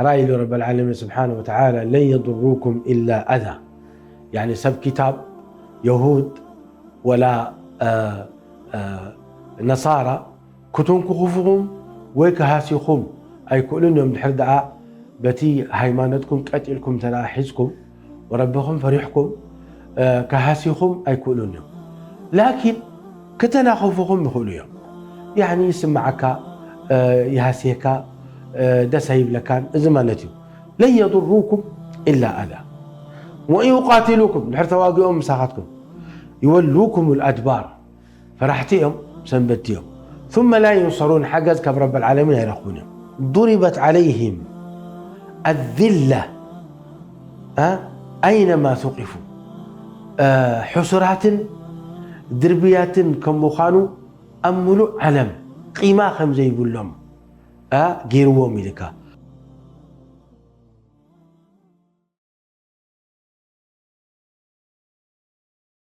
رأي رب العالمين سبحانه وتعالى لن يضروكم إلا أذى، يعني سب كتاب يهود ولا نصارى كتونكو خفوهم ويكهاسيكم أي كلهم يوم دحر دعاء بتي هيمانتكم قتلكم تلاحظكم وربكم فريحكم كهاسيكم أي كلهم يوم، لكن كتنا خوفكم يخلوا يوم، يعني يسمعك يهاسيك دسايب لكان إزمانتي لن يضروكم إلا أذى وإن يقاتلوكم دحر تواقعهم مساحتكم يولوكم الأدبار فرحتهم سنبتيهم ثم لا ينصرون حجز كرب العالمين يرخونهم. ضربت عليهم الذلة أينما ثقفوا حسرات دربيات كم مخانو أملو علم قيمة خمزي يقول لهم جيروا ملكا